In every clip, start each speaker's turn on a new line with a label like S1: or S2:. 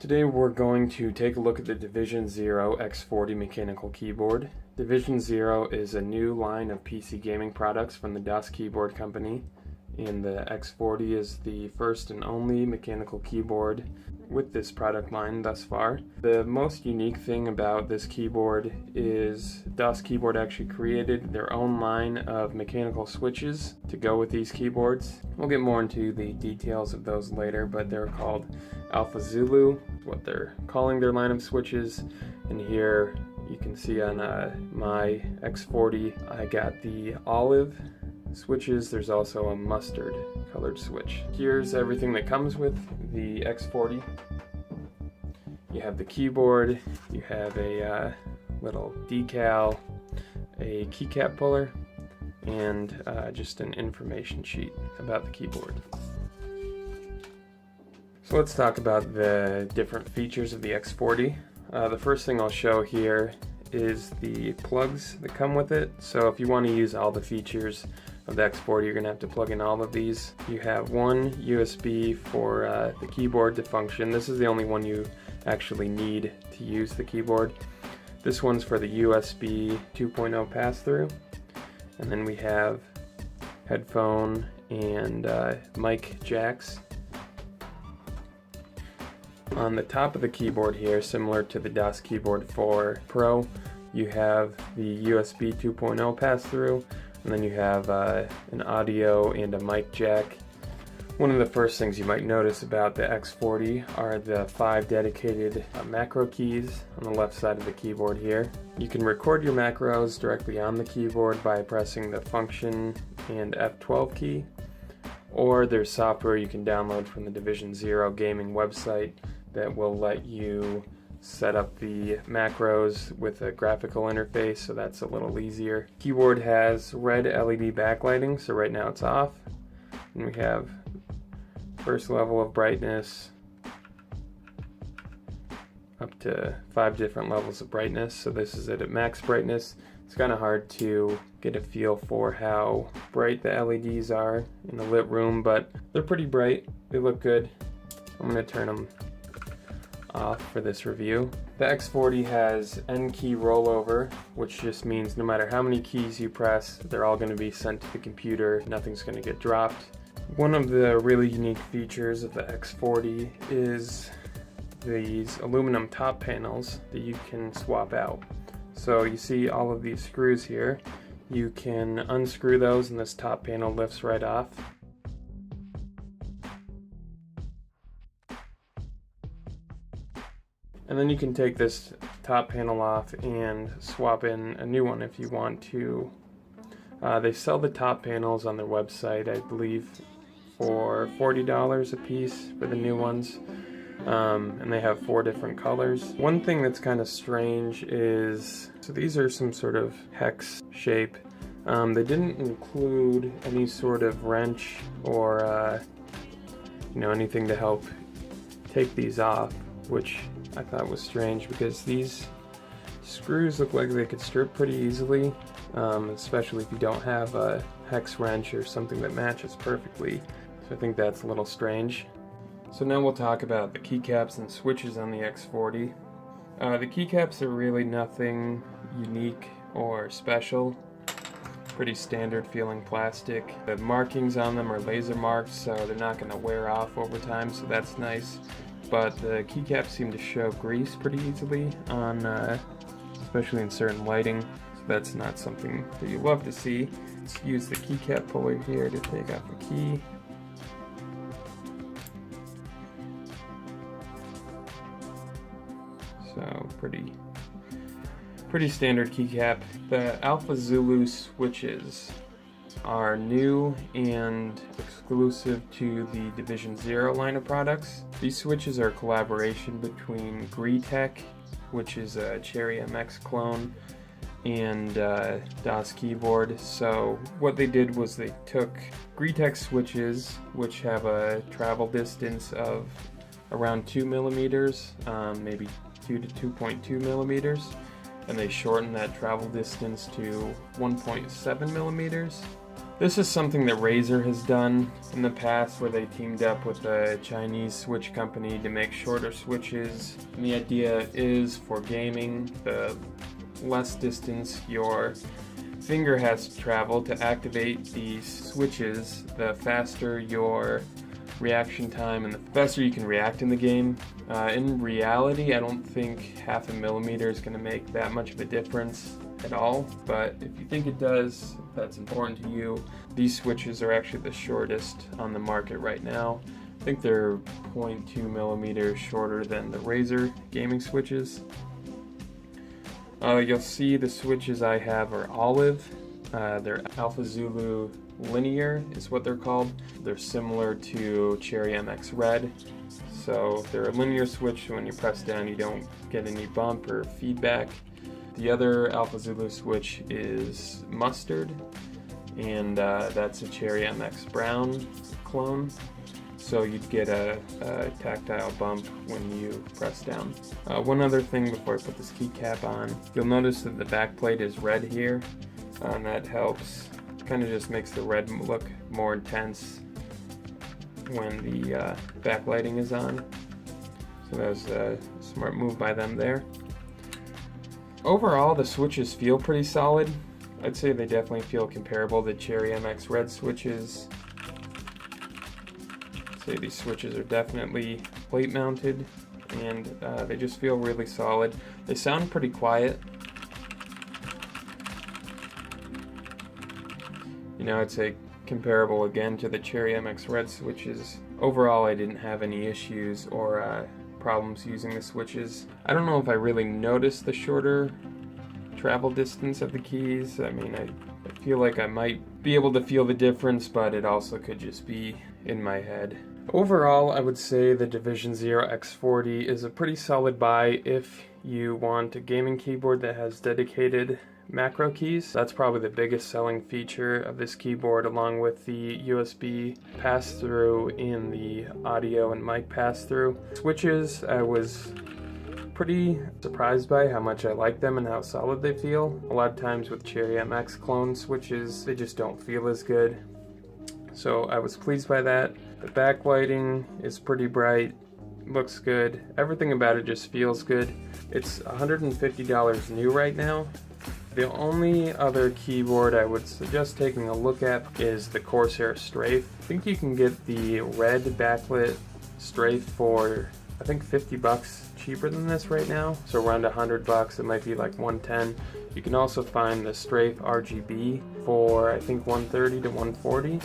S1: Today we're going to take a look at the Division Zero X40 mechanical keyboard. Division Zero is a new line of PC gaming products from the DOS Keyboard Company, and the X40 is the first and only mechanical keyboard with this product line thus far. The most unique thing about this keyboard is DOS Keyboard actually created their own line of mechanical switches to go with these keyboards. We'll get more into the details of those later, but they're called Alpha Zulu, what they're calling their line of switches. And here you can see on my X40 I got the olive switches. There's also a mustard colored switch. Here's everything that comes with the X40. You have the keyboard, you have a little decal, a keycap puller, and just an information sheet about the keyboard. So let's talk about the different features of the X40. The first thing I'll show here is the plugs that come with it. So if you want to use all the features of the X40, you're going to have to plug in all of these. You have one USB for the keyboard to function. This is the only one you actually need to use the keyboard. This one's for the USB 2.0 pass-through. And then we have headphone and mic jacks. On the top of the keyboard here, similar to the DOS Keyboard 4 Pro, you have the USB 2.0 pass-through, and then you have an audio and a mic jack. One of the first things you might notice about the X40 are the 5 dedicated macro keys on the left side of the keyboard here. You can record your macros directly on the keyboard by pressing the function and F12 key, or there's software you can download from the Division Zero gaming website that will let you set up the macros with a graphical interface, so that's a little easier. Keyboard has red LED backlighting, so right now it's off. And we have first level of brightness up to 5 different levels of brightness, so this is it at max brightness. It's kind of hard to get a feel for how bright the LEDs are in a lit room, but they're pretty bright. They look good. I'm going to turn them off for this review. The X40 has N-key rollover, which just means no matter how many keys you press, they're all going to be sent to the computer. Nothing's going to get dropped. One of the really unique features of the X40 is these aluminum top panels that you can swap out. So you see all of these screws here. You can unscrew those and this top panel lifts right off. And then you can take this top panel off and swap in a new one if you want to. They sell the top panels on their website, I believe, for $40 a piece for the new ones. And they have 4 different colors. One thing that's kind of strange is, so these are some sort of hex shape. They didn't include any sort of wrench or anything to help take these off, which I thought was strange because these screws look like they could strip pretty easily, especially if you don't have a hex wrench or something that matches perfectly. So I think that's a little strange. So now we'll talk about the keycaps and switches on the X40. The keycaps are really nothing unique or special. Pretty standard feeling plastic. The markings on them are laser marked, so they're not going to wear off over time, so that's nice. But the keycaps seem to show grease pretty easily on, especially in certain lighting. So that's not something that you love to see. Let's use the keycap puller here to take off a key. So pretty standard keycap. The Alpha Zulu Switches are new and exclusive to the Division Zero line of products. These switches are a collaboration between Greetech, which is a Cherry MX clone, and DOS Keyboard. So what they did was they took Greetech switches, which have a travel distance of around 2 millimeters, maybe 2 to 2.2 millimeters, and they shortened that travel distance to 1.7 millimeters. This is something that Razer has done in the past, where they teamed up with a Chinese switch company to make shorter switches. And the idea is, for gaming, the less distance your finger has to travel to activate these switches, the faster your reaction time and the faster you can react in the game. In reality, I don't think half a millimeter is going to make that much of a difference at all, but if you think it does, if that's important to you, these switches are actually the shortest on the market right now. I think they're 0.2 millimeters shorter than the Razer gaming switches. You'll see the switches I have are olive. They're Alpha Zulu linear is what they're called. They're similar to Cherry MX Red. So they're a linear switch. When you press down, you don't get any bump or feedback. The other Alpha Zulu switch is mustard, and that's a Cherry MX Brown clone. So you'd get a tactile bump when you press down. One other thing before I put this keycap on, you'll notice that the backplate is red here, and that helps. Kind of just makes the red look more intense when the backlighting is on. So that was a smart move by them there. Overall, the switches feel pretty solid. I'd say they definitely feel comparable to Cherry MX Red switches. I'd say these switches are definitely plate mounted, and they just feel really solid. They sound pretty quiet. You know, I'd say comparable again to the Cherry MX Red switches. Overall, I didn't have any issues or problems using the switches. I don't know if I really noticed the shorter travel distance of the keys. I mean, I feel like I might be able to feel the difference, but it also could just be in my head. Overall, I would say the Division Zero X40 is a pretty solid buy if you want a gaming keyboard that has dedicated macro keys. That's probably the biggest selling feature of this keyboard, along with the USB pass-through and the audio and mic pass-through. Switches, I was pretty surprised by how much I like them and how solid they feel. A lot of times with Cherry MX clone switches, they just don't feel as good. So I was pleased by that. The backlighting is pretty bright, looks good. Everything about it just feels good. It's $150 new right now. The only other keyboard I would suggest taking a look at is the Corsair Strafe. I think you can get the red backlit Strafe for, I think, 50 bucks cheaper than this right now. So around 100 bucks, it might be like 110. You can also find the Strafe RGB for, I think, 130 to 140.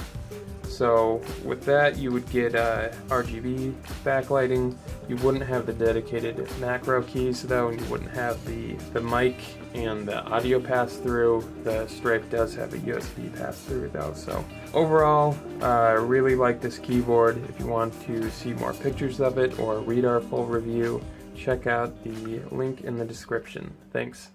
S1: So with that, you would get RGB backlighting. You wouldn't have the dedicated macro keys though, and you wouldn't have the mic and the audio pass-through. The Strafe does have a USB pass-through though. So overall, I really like this keyboard. If you want to see more pictures of it or read our full review, check out the link in the description. Thanks.